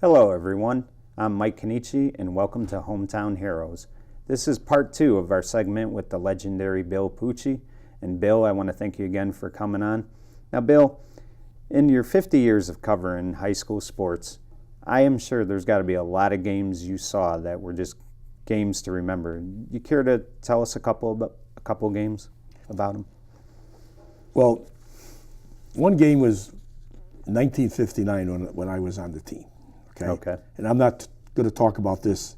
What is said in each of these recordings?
Hello everyone, I'm Mike Kenichi and welcome to Hometown Heroes. This is part 2 of our segment with the legendary Bill Pucci. And Bill, I want to thank you again for coming on. Now Bill, in your 50 years of covering high school sports, I am sure there's got to be a lot of games you saw that were just games to remember. You care to tell us a couple games about them? Well, one game was 1959 when I was on the team. Okay. And I'm not going to talk about this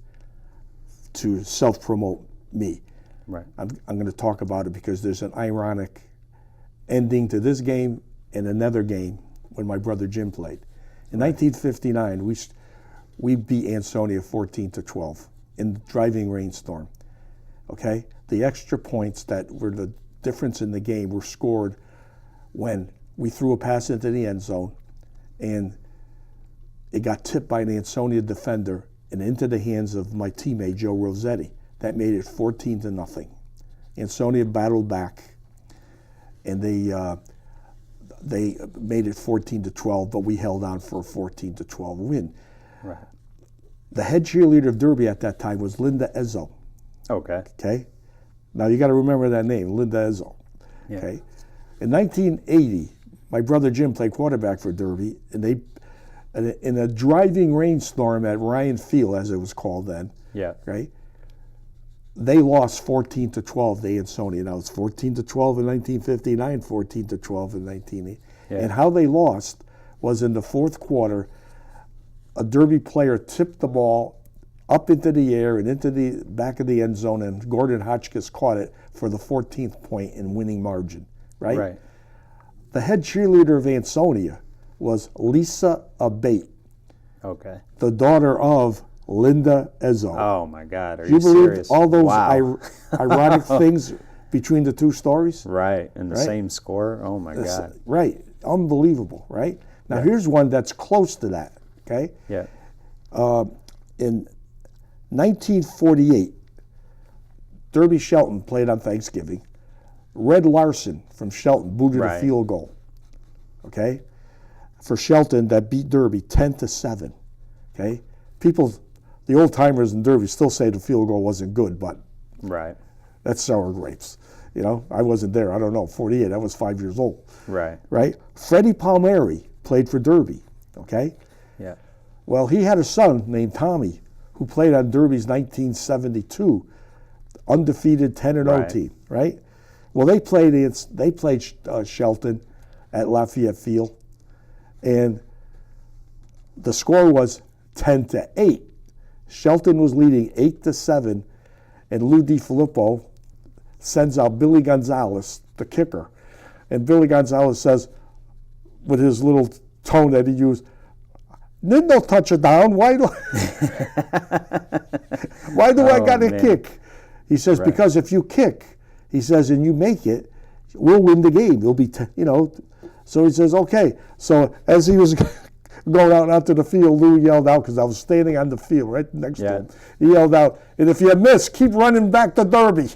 to self-promote me. Right. I'm going to talk about it because there's an ironic ending to this game and another game when my brother Jim played. In 1959, we beat Ansonia 14-12 in the driving rainstorm. Okay. The extra points that were the difference in the game were scored when we threw a pass into the end zone and it got tipped by an Ansonia defender and into the hands of my teammate Joe Rossetti. That made it 14-0. Ansonia battled back, and they made it 14-12, but we held on for a 14-12 win. Right. The head cheerleader of Derby at that time was Linda Ezzo. Okay. Okay. Now you got to remember that name, Linda Ezzo. Yeah. Okay. In 1980, my brother Jim played quarterback for Derby, and in a driving rainstorm at Ryan Field, as it was called then, right? They lost 14-12 to Ansonia. Now it's 14-12 in 1959, 14-12 in 1980. Yeah. And how they lost was in the fourth quarter, a Derby player tipped the ball up into the air and into the back of the end zone, and Gordon Hotchkiss caught it for the 14th point in winning margin, right? Right. The head cheerleader of Ansonia was Lisa Abate. Okay. The daughter of Linda Ezzo. Oh my God, are you you believe serious? all those Wow. ironic things between the two stories? Right, and the same score? Oh my God. Right, unbelievable, right? Now here's one that's close to that, okay? Yeah. In 1948, Derby Shelton played on Thanksgiving. Red Larson from Shelton booted a field goal, okay? For Shelton that beat Derby 10-7, okay? People, the old timers in Derby still say the field goal wasn't good, but that's sour grapes. You know, I wasn't there. I don't know. 48. I was 5 years old. Right. Right. Freddie Palmieri played for Derby. Okay. Yeah. Well, he had a son named Tommy who played on Derby's 1972 undefeated 10-0 team. Right. Well, they played Shelton at Lafayette Field, and the score was 10-8. Shelton was leading 8-7, and Lou DiFilippo sends out Billy Gonzalez, the kicker. And Billy Gonzalez says, with his little tone that he used, "Didn't no touch it down. Why do I got to kick?" He says, "Because if you kick," he says, "and you make it, we'll win the game. It'll be, So he says, "Okay." So as he was going out onto the field, Lou yelled out, because I was standing on the field right next to him. He yelled out, "And if you miss, keep running back to Derby."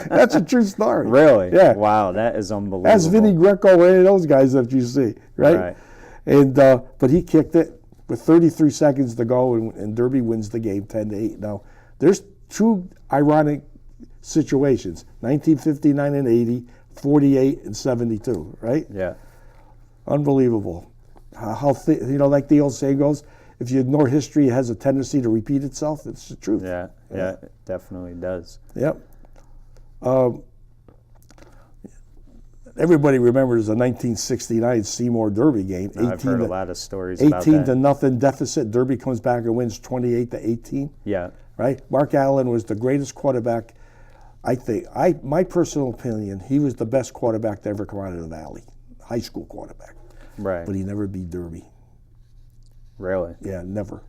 That's a true story. Really? Yeah. Wow, that is unbelievable. That's Vinny Greco or any of those guys that you see, right? And but he kicked it with 33 seconds to go, and Derby wins the game 10-8. Now, there's two ironic situations: 1959 and 80, 48 and 72, right? Yeah. Unbelievable. Like the old saying goes, if you ignore history, it has a tendency to repeat itself. It's the truth. Yeah, it definitely does. Yep. Everybody remembers the 1969 Seymour Derby game. I've heard a lot of stories about that. 18-0 deficit. Derby comes back and wins 28-18. Yeah. Right? Mark Allen was the greatest quarterback. I think, my personal opinion, he was the best quarterback to ever come out of the Valley. High school quarterback. Right. But he never beat Derby. Really? Yeah, never.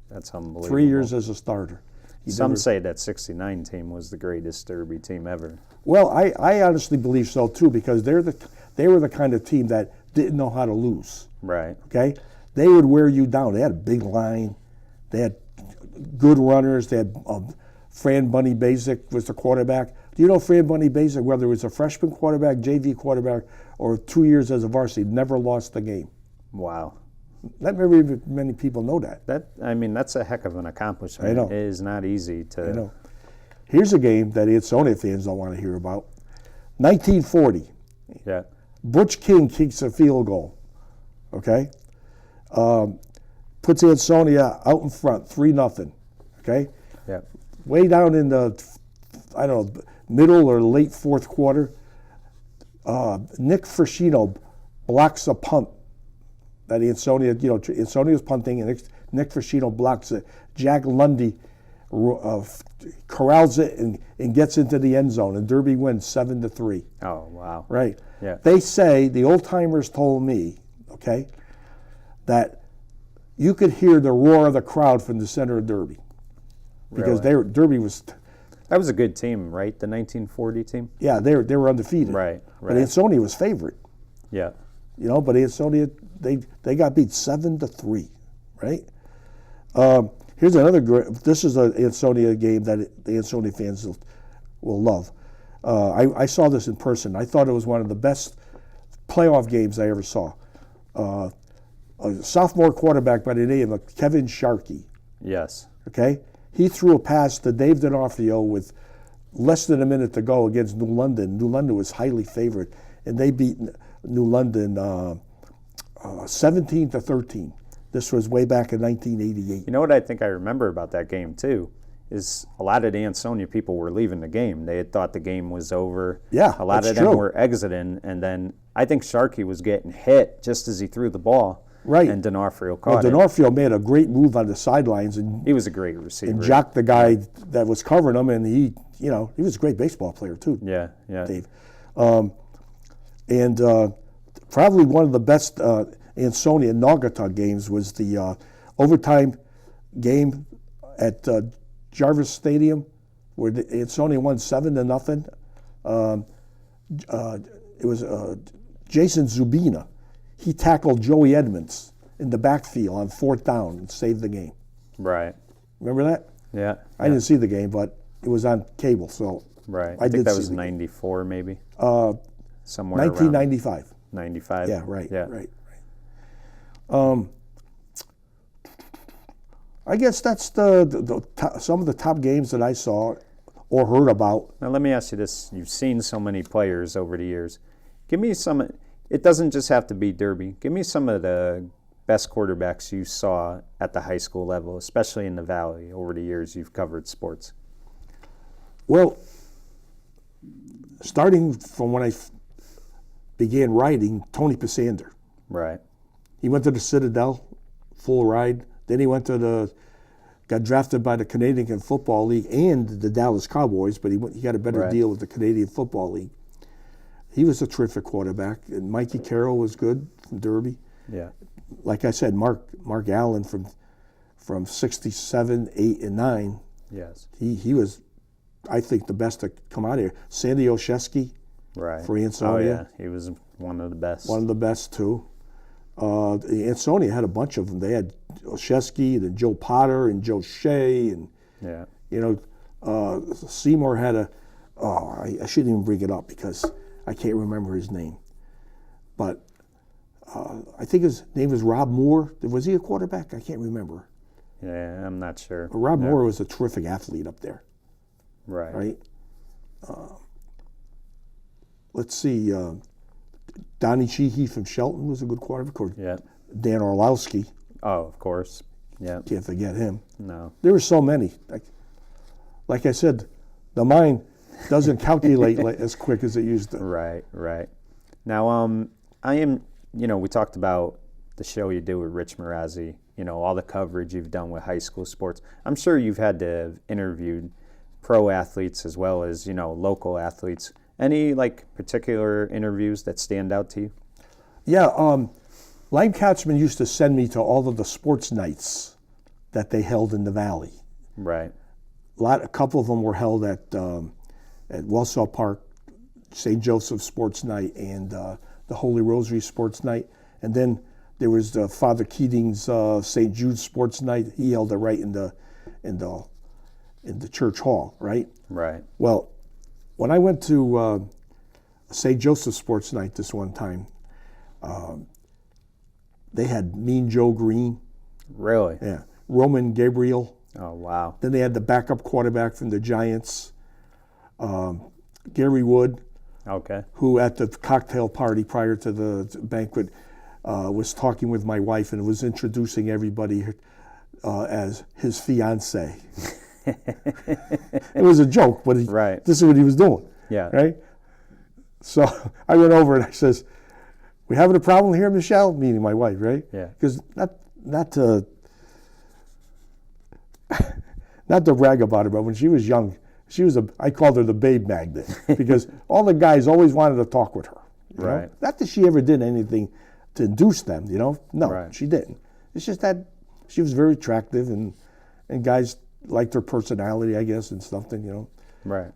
That's unbelievable. 3 years as a starter. Some say that 69 team was the greatest Derby team ever. Well, I honestly believe so too, because they were the kind of team that didn't know how to lose. Right. Okay? They would wear you down. They had a big line. They had good runners. They had Fran Bunny Basic was the quarterback. Do you know Fran Bunny Basic, whether it was a freshman quarterback, JV quarterback, or 2 years as a varsity, never lost the game? Wow. Not very many people know that. That's a heck of an accomplishment. I know. It is not easy to. I know. Here's a game that Ansonia fans don't want to hear about. 1940. Yeah. Butch King kicks a field goal. Okay? Puts Ansonia out in front, 3-0. Okay? Yeah. Way down in the, middle or late fourth quarter, Nick Frascino blocks a punt that Ansonia was punting, and Nick Frascino blocks it. Jack Lundy corrals it and gets into the end zone, and Derby wins 7-3. Oh, wow. Right. Yeah. They say, the old timers told me, okay, that you could hear the roar of the crowd from the center of Derby. Because Really? Derby was... That was a good team, right? The 1940 team? Yeah, they were undefeated. Right. But Ansonia was favorite. Yeah. But Ansonia, they got beat 7-3, right? Here's another great, this is an Ansonia game that the Ansonia fans will love. I saw this in person. I thought it was one of the best playoff games I ever saw. A sophomore quarterback by the name of Kevin Sharkey, Yes. okay? He threw a pass to Dave D'Onofrio with less than a minute to go against New London. New London was highly favored, and they beat New London 17-13. This was way back in 1988. You know what I think I remember about that game, too, is a lot of the Ansonia people were leaving the game. They had thought the game was over. Yeah, a lot that's of them true. were exiting, and then I think Sharkey was getting hit just as he threw the ball. Right. And D'Onofrio Well, caught it. D'Onofrio made a great move on the sidelines and He was a great receiver. jocked the guy that was covering him, and he was a great baseball player too, Yeah. Dave. And probably one of the best Ansonia Naugatuck games was the overtime game at Jarvis Stadium, where Ansonia won 7-0. It was Jason Zubina. He tackled Joey Edmonds in the backfield on 4th down and saved the game. Right. Remember that? Yeah. I didn't see the game, but it was on cable, so Right. I I did think that see was the game. 94, maybe. Somewhere 1995. around 95. Yeah, right. Yeah. Right. I guess that's the top, some of the top games that I saw or heard about. Now, let me ask you this. You've seen so many players over the years. Give me some. It doesn't just have to be Derby. Give me some of the best quarterbacks you saw at the high school level, especially in the Valley, over the years you've covered sports. Well, starting from when I began writing, Tony Passander. Right. He went to the Citadel, full ride. Then he got drafted by the Canadian Football League and the Dallas Cowboys, but he got a better Right. deal with the Canadian Football League. He was a terrific quarterback, and Mikey Carroll was good from Derby. Yeah. Like I said, Mark Allen from 67, 8, and 9. Yes. He was, I think, the best to come out of here. Sandy Olszewski Right. for Ansonia. Oh, yeah. He was one of the best. One of the best, too. Ansonia had a bunch of them. They had Olszewski, and Joe Potter, and Joe Shea, and Yeah. Seymour had I shouldn't even bring it up because I can't remember his name. But I think his name was Rob Moore. Was he a quarterback? I can't remember. Yeah, I'm not sure. But Rob Yeah. Moore was a terrific athlete up there, Right. right? Let's see. Donnie Sheehy from Shelton was a good quarterback. Or Yeah. Dan Orlowski, Oh, of course. Yeah. can't forget him. No. There were so many. Like I said, the mind doesn't calculate as quick as it used to. Right, right. Now, I am, we talked about the show you do with Rich Marazzi, all the coverage you've done with high school sports. I'm sure you've had to have interviewed pro athletes as well as, local athletes. Any, particular interviews that stand out to you? Yeah, Lime Katzman used to send me to all of the sports nights that they held in the Valley. Right. A couple of them were held at Walsall Park, St. Joseph Sports Night, and the Holy Rosary Sports Night. And then there was Father Keating's St. Jude's Sports Night. He held it right in the church hall, right? Right. Well, when I went to St. Joseph Sports Night this one time, They had Mean Joe Green. Really? Yeah. Roman Gabriel. Oh, wow. Then they had the backup quarterback from the Giants, Gary Wood, Okay. who at the cocktail party prior to the banquet was talking with my wife and was introducing everybody as his fiance. It was a joke, but Right. this is what he was doing. Yeah. Right? So I went over and I says, "We having a problem here, Michelle?" Meaning my wife, right? Yeah. Because not to brag about her, but when she was young, I called her the babe magnet because all the guys always wanted to talk with her. You know? Right. Not that she ever did anything to induce them, you know? No, Right. she didn't. It's just that she was very attractive and guys liked her personality, I guess, and something, you know? Right.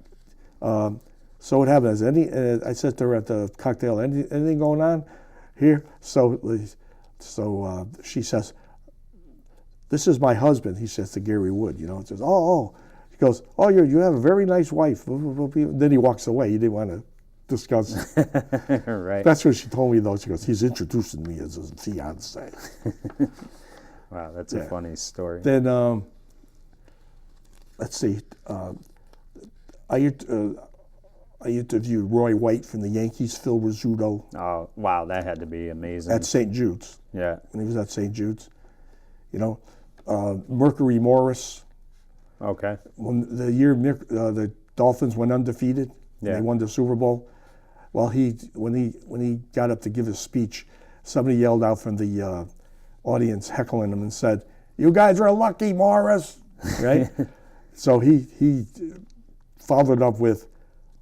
So what happened is, I said to her at the cocktail, anything going on here? So she says, "This is my husband," he says to Gary Wood, you know. He says, oh. He goes, "Oh, you have a very nice wife." Then he walks away. He didn't want to discuss. Right. That's what she told me, though. She goes, "He's introducing me as his fiance." Wow, that's a funny story. Then, let's see. I interviewed Roy White from the Yankees, Phil Rizzuto, Oh, wow, that had to be amazing. at St. Jude's, Yeah. when he was at St. Jude's. You know, Mercury Morris, Okay. when the year the Dolphins went undefeated, Yeah. they won the Super Bowl. Well, when he got up to give his speech, somebody yelled out from the audience, heckling him, and said, "You guys are lucky, Morris," right? So he followed up with,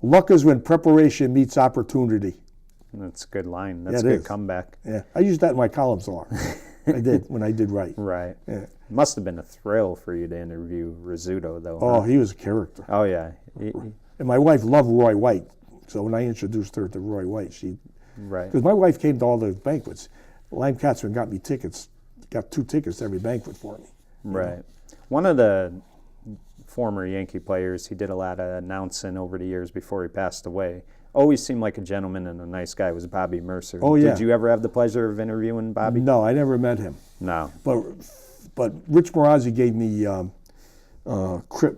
"Luck is when preparation meets opportunity." That's a good line. That's Yeah, a it good is. comeback. Yeah, I used that in my columns a lot. I did when I did right. Right. Yeah. Must have been a thrill for you to interview Rizzuto, though. Oh, huh? he was a character. Oh, yeah. And my wife loved Roy White. So when I introduced her to Roy White, Right. because my wife came to all the banquets. Lime Katzman got me tickets, got 2 tickets to every banquet for me. Right. One of the former Yankee players, he did a lot of announcing over the years before he passed away. Always seemed like a gentleman and a nice guy, was Bobby Mercer. Oh, yeah. Did you ever have the pleasure of interviewing Bobby? No, I never met him. No. But Rich Marazzi gave me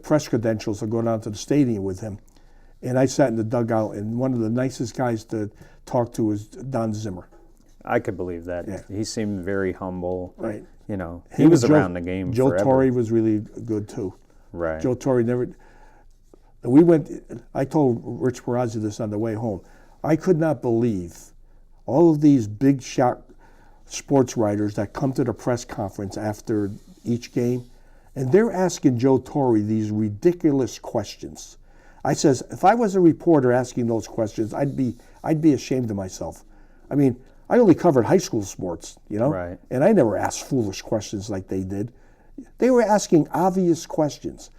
press credentials to go down to the stadium with him. And I sat in the dugout, and one of the nicest guys to talk to was Don Zimmer. I could believe that. Yeah. He seemed very humble. Right. You know, He he was Joe- around the game Joe forever. Torre was really good, too. Right. Joe Torre never. I told Rich Marazzi this on the way home. I could not believe all of these big shot sports writers that come to the press conference after each game, and they're asking Joe Torre these ridiculous questions. I says, if I was a reporter asking those questions, I'd be ashamed of myself. I mean, I only covered high school sports, you know, Right. and I never asked foolish questions like they did. They were asking obvious questions.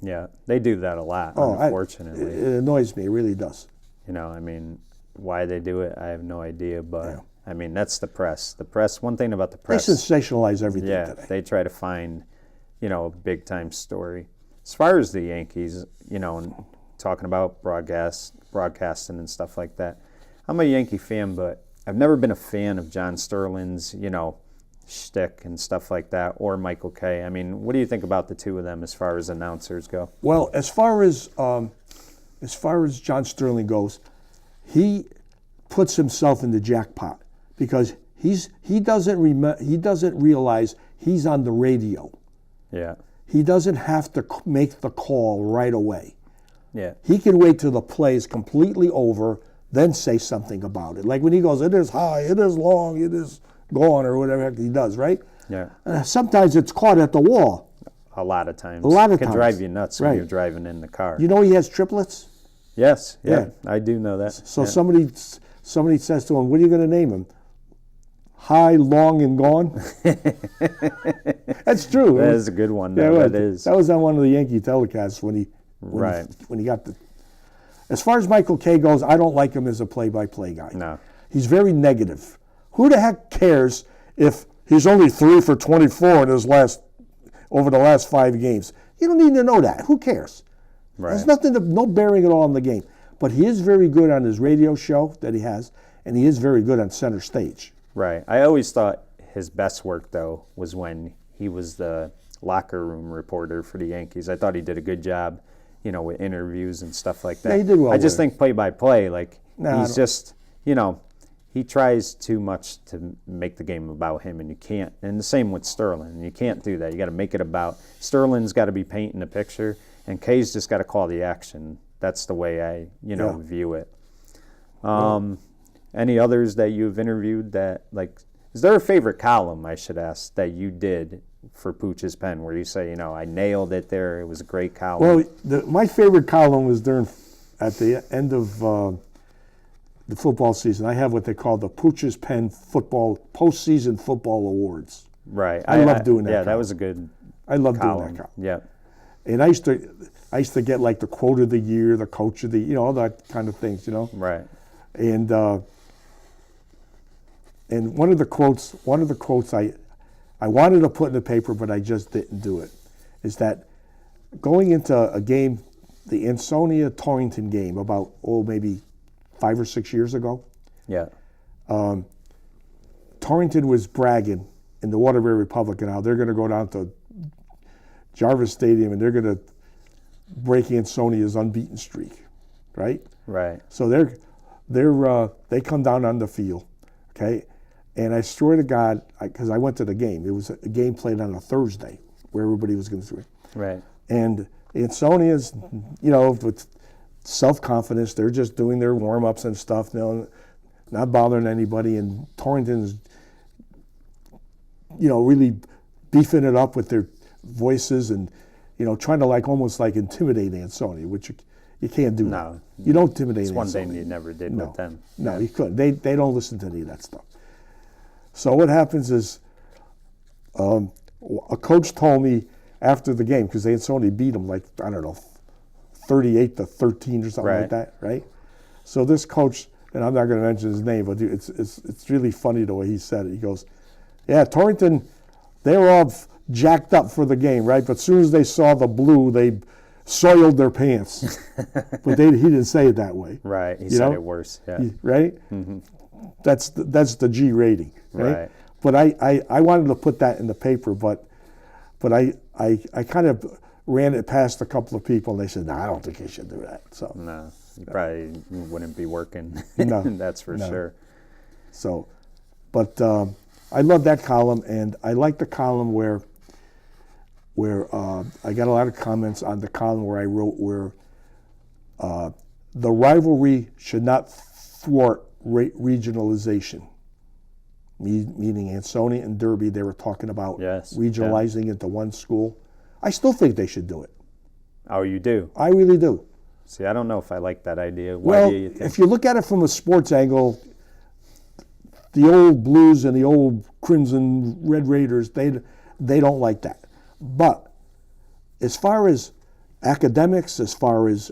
Yeah, they do that a lot, Oh, unfortunately. It annoys me. It really does. You know, I mean, why they do it, I have no idea. But, Yeah. I mean, that's the press. The press, one thing about the They press, sensationalize everything yeah, today. they try to find, you know, a big-time story. As far as the Yankees, you know, and talking about broadcasting and stuff like that, I'm a Yankee fan, but I've never been a fan of John Sterling's, you know, shtick and stuff like that, or Michael Kay. I mean, what do you think about the two of them as far as announcers go? Well, as far as John Sterling goes, he puts himself in the jackpot because he doesn't realize he's on the radio. Yeah, He doesn't have to make the call right away. yeah, He can wait till the play is completely over, then say something about it. Like when he goes, "It is high, it is long, it is gone," or whatever he does, right? yeah. Sometimes it's caught at the wall. A lot of times. A lot of it can times. drive you nuts when Right. you're driving in the car. You know he has triplets? Yes, yeah, Yeah. I do know that. So yeah. somebody says to him, "What are you going to name him?" "High, long, and gone." That's true. That is a good one. Yeah, though. well, That is. That was on one of the Yankee telecasts when he got the. As far as Michael Kay goes, I don't like him as a play-by-play guy. No. He's very negative. Who the heck cares if he's only 3 for 24 in over the last 5 games? You don't need to know that. Who cares? Right. There's no bearing at all on the game. But he is very good on his radio show that he has, and he is very good on center stage. Right. I always thought his best work, though, was when he was the locker room reporter for the Yankees. I thought he did a good job, with interviews and stuff like that. Yeah, he did well I just with it. think play-by-play, like, No, he's just, he tries too much to make the game about him, and you can't. And the same with Sterling. You can't do that. You got to make it about Sterling's got to be painting a picture, and Kay's just got to call the action. That's the way I, view it. Any others that you've interviewed that, like, is there a favorite column, I should ask, that you did for Pucci's pen where you say, I nailed it there, it was a great column? Well, my favorite column was at the end of the football season. I have what they call the Pucci's Pen postseason football awards. Right. I love doing that. Yeah, column. that was a good I love column. doing that column. Yeah. And I used to get like the quote of the year, the coach of the, all that kind of things, Right. And one of the quotes I wanted to put in the paper, but I just didn't do it, is that going into a game, the Ansonia-Torrington game, about, maybe 5 or 6 years ago, Yeah. Torrington was bragging in the Waterbury Republican how they're going to go down to Jarvis Stadium and they're going to break Ansonia's unbeaten streak, right? Right. So they come down on the field, okay? And I swear to God, because I went to the game. It was a game played on a Thursday where everybody was going to swing. Right. And Ansonia's, with self-confidence, they're just doing their warm-ups and stuff, not bothering anybody. And Torrington's, really beefing it up with their voices and, trying to almost intimidate Ansonia, which you can't do. No. You don't intimidate It's one Ansonia. thing you never did with them. No, you couldn't. They don't listen to any of that stuff. So what happens is a coach told me after the game, because Ansonia beat them 38-13 or something like that, right? So this coach, and I'm not going to mention his name, but it's really funny the way he said it. He goes, yeah, Torrington, they were all jacked up for the game, right? But as soon as they saw the blue, they soiled their pants. But he didn't say it that way. Right. He said it worse. Yeah. Right? Mm-hmm. That's the G rating. Right? But I wanted to put that in the paper, but I kind of ran it past a couple of people, and they said, no, I don't think you should do that. So no, you probably wouldn't be working. No, that's for sure. So, but I love that column, and I like the column where I got a lot of comments on the column where I wrote where the rivalry should not thwart regionalization. Meaning Ansonia and Derby, they were talking about regionalizing into one school. I still think they should do it. Oh, you do? I really do. See, I don't know if I like that idea. Why do you think? If you look at it from a sports angle, the old Blues and the old Crimson Red Raiders, they don't like that. But as far as academics, as far as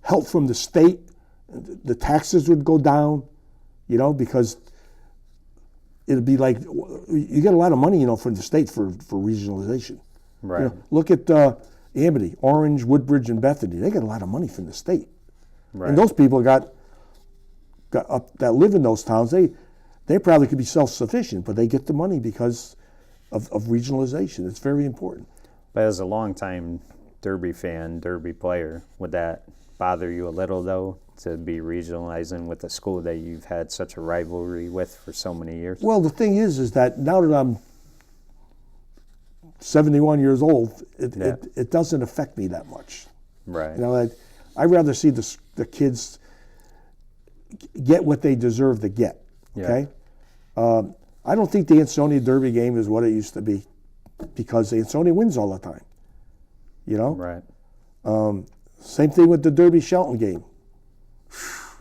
help from the state, the taxes would go down, because it'd be like you get a lot of money, from the state for regionalization. Right. Look at Amity, Orange, Woodbridge, and Bethany. They get a lot of money from the state. Right. And those people got that live in those towns. They probably could be self-sufficient, but they get the money because of regionalization. It's very important. But as a longtime Derby fan, Derby player, would that bother you a little, though, to be regionalizing with a school that you've had such a rivalry with for so many years? Well, the thing is that now that I'm 71 years old, it doesn't affect me that much. Right. I'd rather see the kids get what they deserve to get. Okay. Yeah. I don't think the Ansonia Derby game is what it used to be, because Ansonia wins all the time. Right. Same thing with the Derby Shelton game.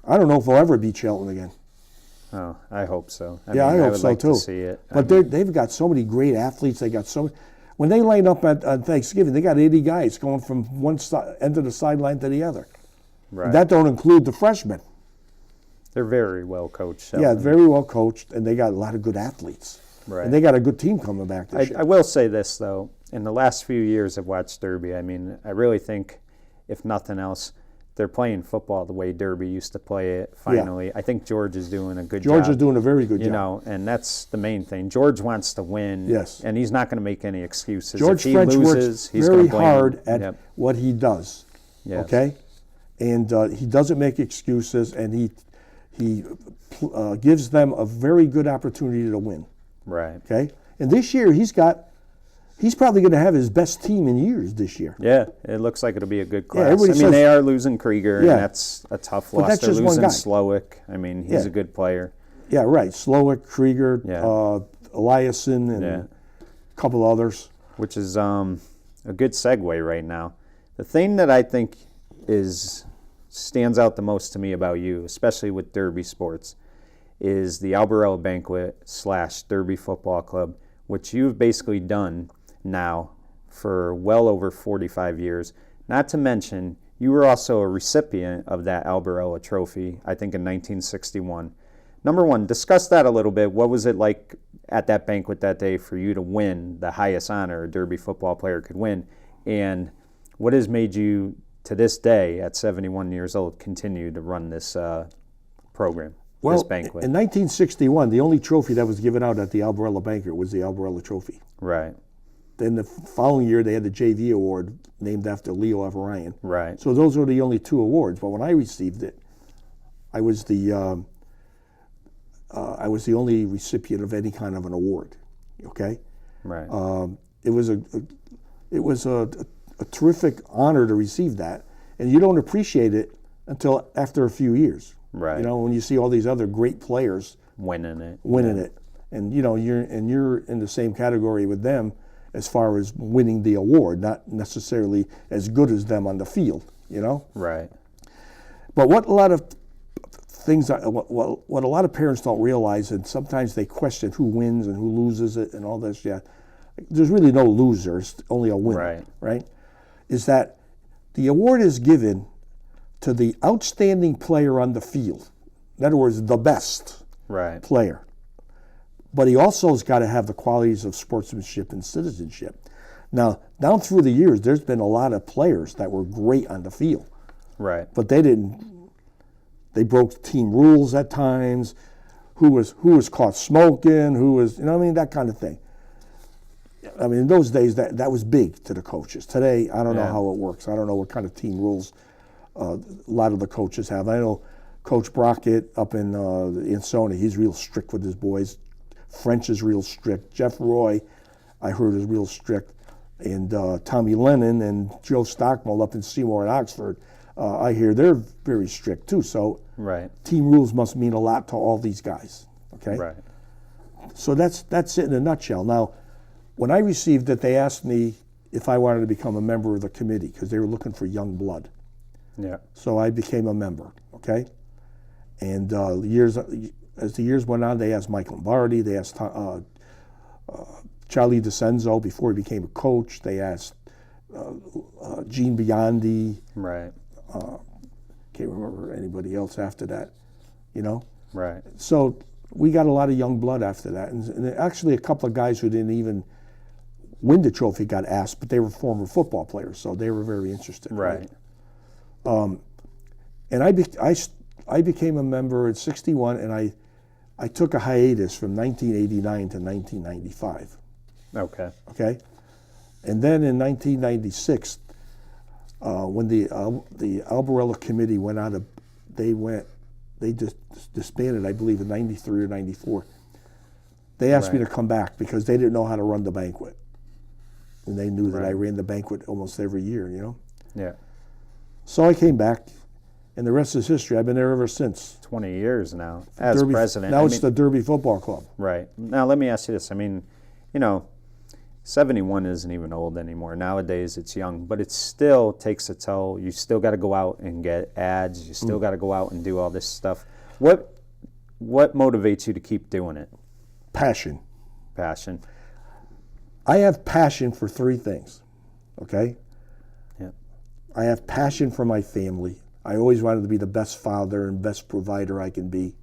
I don't know if we'll ever beat Shelton again. Oh, I hope so. I hope would so like too. To see it. But they've got so many great athletes. They got so many. When they line up on Thanksgiving, they got 80 guys going from one end of the sideline to the other. Right. And that don't include the freshmen. They're very well coached. Shelton. Yeah, very well coached, and they got a lot of good athletes. Right. And they got a good team coming back this year. I will say this, though. In the last few years I've watched Derby, I really think, if nothing else, they're playing football the way Derby used to play it. Finally, I think George is doing a good job. George is doing a very good job. You know, and that's the main thing. George wants to win. Yes. And he's not going to make any excuses. George if he French loses, works he's very going to blame hard him. at what he does. Yes. Okay, and he doesn't make excuses, and he gives them a very good opportunity to win. Right. Okay, and this year he's probably going to have his best team in years this year. Yeah, it looks like it'll be a good class. everybody says, they are losing Krieger, and Yeah. that's a tough But loss. that's They're just one losing guy. Slowick. I mean, he's Yeah. a good player. Yeah, right. Slowick, Krieger, Yeah. Eliason, and Yeah. a couple others. Which is a good segue right now. The thing that I think stands out the most to me about you, especially with Derby sports, is the Albarella Banquet / Derby Football Club, which you've basically done now for well over 45 years. Not to mention, you were also a recipient of that Albarella trophy, I think in 1961. Number one, discuss that a little bit. What was it like at that banquet that day for you to win the highest honor a Derby football player could win? And what has made you, to this day, at 71 years old, continue to run this program, this banquet? In 1961, the only trophy that was given out at the Albarella Banquet was the Albarella Trophy. Right, Then the following year, they had the JV award named after Leo Everian. right, So those were the only two awards. But when I received it, I was the only recipient of any kind of an award. Okay, right, it was a terrific honor to receive that, and you don't appreciate it until after a few years. right. You know, when you see all these other great players Winning it. it, and you know you're in the same category with them as far as winning the award, not necessarily as good as them on the field. You know. Right, But what a lot of things, what a lot of parents don't realize, and sometimes they question who wins and who loses it and all this. Yeah, there's really no losers, only a winner. Right? Is that the award is given to the outstanding player on the field. In other words, the best right, player. But he also has got to have the qualities of sportsmanship and citizenship. Now, down through the years, there's been a lot of players that were great on the field, right, but they broke team rules at times. Who was caught smoking? Who was, you know what I mean, that kind of thing. I mean, in those days, that was big to the coaches. Today, I don't know how it works. I don't know what kind of team rules a lot of the coaches have. I know Coach Brockett up in Sony, he's real strict with his boys. French is real strict. Jeff Roy, I heard, is real strict. And Tommy Lennon and Joe Stockmole up in Seymour and Oxford, I hear they're very strict too. So right, team rules must mean a lot to all these guys. Okay. right, So that's it in a nutshell. Now, when I received it, they asked me if I wanted to become a member of the committee because they were looking for young blood. yeah, So I became a member. Okay. And as the years went on, they asked Mike Lombardi, they asked Charlie DeCenzo before he became a coach. They asked Gene Biondi. right, Can't remember anybody else after that, you know. right, So we got a lot of young blood after that, and actually a couple of guys who didn't even win the trophy got asked, but they were former football players, so they were very interested. right, And I became a member at 61, and I took a hiatus from 1989 to 1995. okay, Okay, and then in 1996, when the Albarella committee went out of, they just disbanded, I believe, in '93 or '94. They asked me to come back because they didn't know how to run the banquet, and they knew that I ran the banquet almost every year, you know. yeah. So I came back, and the rest is history. I've been there ever since. 20 years now as Derby, president. Now it's the Derby Football Club. Right. Now let me ask you this. I mean, you know, 71 isn't even old anymore. Nowadays it's young, but it still takes a toll. You still got to go out and get ads. You still got to go out and do all this stuff. What motivates you to keep doing it? Passion. Passion. I have passion for three things, okay? Yeah. I have passion for my family. I always wanted to be the best father and best provider I can be,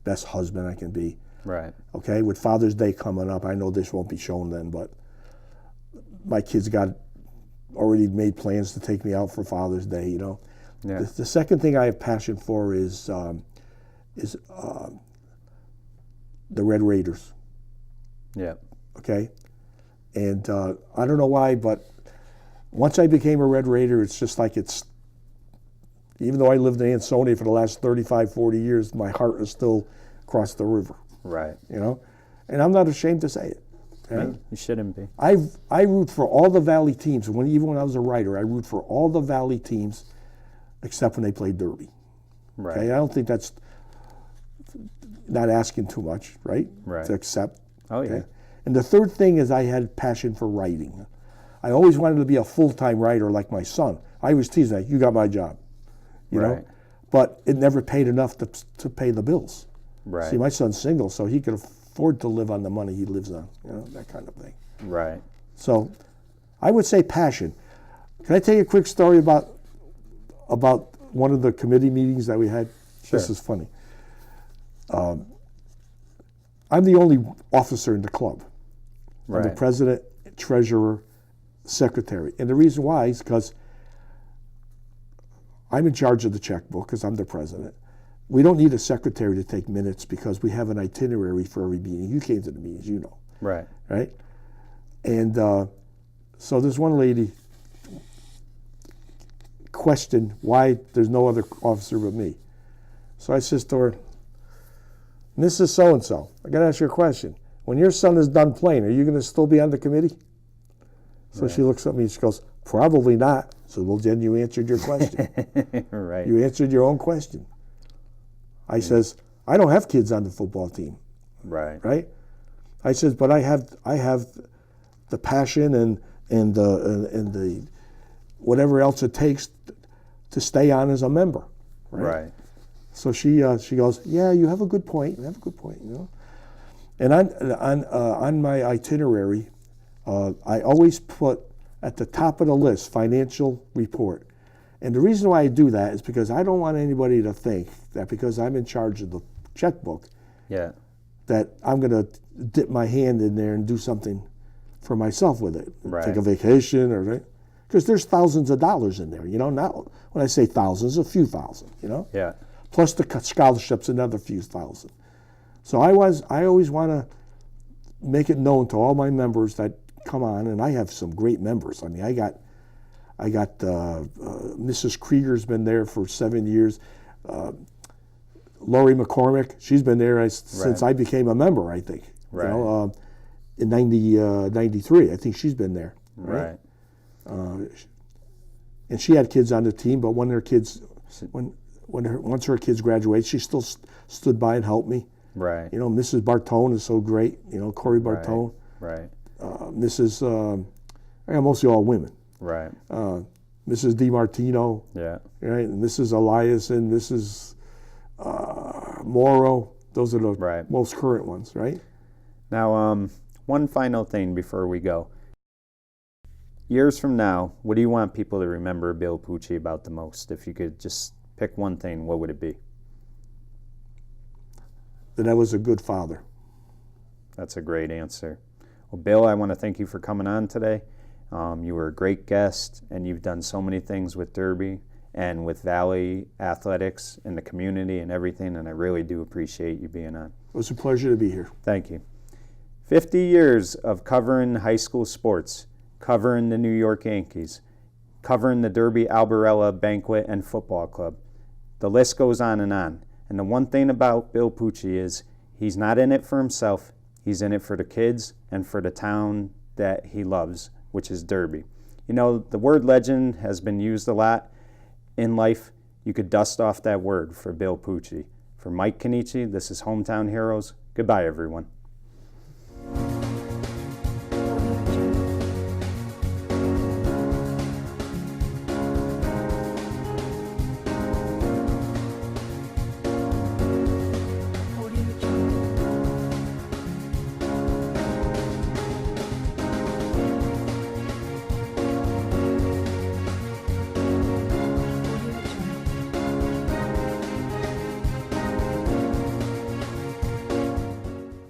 best husband I can be. Right. Okay, with Father's Day coming up, I know this won't be shown then, but my kids got already made plans to take me out for Father's Day, you know. Yeah. The second thing I have passion for is the Red Raiders. Yeah. Okay, and I don't know why, but once I became a Red Raider, it's just like even though I lived in Ansonia for the last 35, 40 years, my heart is still across the river. Right. You know, and I'm not ashamed to say it. Right? No, you shouldn't be. I root for all the Valley teams. Even when I was a writer, I root for all the Valley teams, except when they play Derby. Right. Okay, I don't think that's not asking too much, right? Right. To accept. Oh, yeah. Okay? And the third thing is I had passion for writing. I always wanted to be a full-time writer like my son. I was teasing that, you got my job, you know? But it never paid enough to pay the bills. Right. See, my son's single, so he could afford to live on the money he lives on, you know, that kind of thing. Right. So I would say passion. Can I tell you a quick story about one of the committee meetings that we had? Sure. This is funny. I'm the only officer in the club. Right. I'm the president, treasurer, secretary. And the reason why is because I'm in charge of the checkbook because I'm the president. We don't need a secretary to take minutes because we have an itinerary for every meeting. You came to the meetings, you know. Right. Right? And so this one lady questioned why there's no other officer but me. So I says to her, Mrs. So-and-so, I got to ask you a question. When your son is done playing, are you going to still be on the committee? So she looks at me and she goes, probably not. So, well, then you answered your question. Right. You answered your own question. I says, I don't have kids on the football team. Right. Right? I says, but I have the passion and the whatever else it takes to stay on as a member. Right. So she goes, yeah, you have a good point. You have a good point, you know. And on my itinerary, I always put at the top of the list financial report. And the reason why I do that is because I don't want anybody to think that because I'm in charge of the checkbook, that I'm going to dip my hand in there and do something for myself with it. Right. Take a vacation or right? Because there's thousands of dollars in there, you know. Not when I say thousands, a few thousand, you know. Yeah. Plus the scholarships, another few thousand. So I always want to make it known to all my members that come on, and I have some great members. I mean, I got Mrs. Krieger's been there for 7 years. Lori McCormick, she's been there since I became a member, I think. Right. You know, in 93, I think she's been there. Right. And she had kids on the team, but when her kids, once her kids graduated, she still stood by and helped me. Right. You know, Mrs. Bartone is so great. You know, Corey Bartone. Right. Mrs. I got mostly all women. Right. Mrs. DiMartino. Yeah. Right. And Mrs. Elias and Mrs. Morrow. Those are the most current ones, right? Now, one final thing before we go. Years from now, what do you want people to remember Bill Pucci about the most? If you could just pick one thing, what would it be? That I was a good father. That's a great answer. Well, Bill, I want to thank you for coming on today. You were a great guest, and you've done so many things with Derby and with Valley Athletics and the community and everything, and I really do appreciate you being on. It was a pleasure to be here. Thank you. 50 years of covering high school sports, covering the New York Yankees, covering the Derby Albarella Banquet and Football Club. The list goes on. And the one thing about Bill Pucci is he's not in it for himself. He's in it for the kids and for the town that he loves, which is Derby. You know, the word legend has been used a lot in life. You could dust off that word for Bill Pucci. For Mike Kenichi, this is Hometown Heroes. Goodbye, everyone.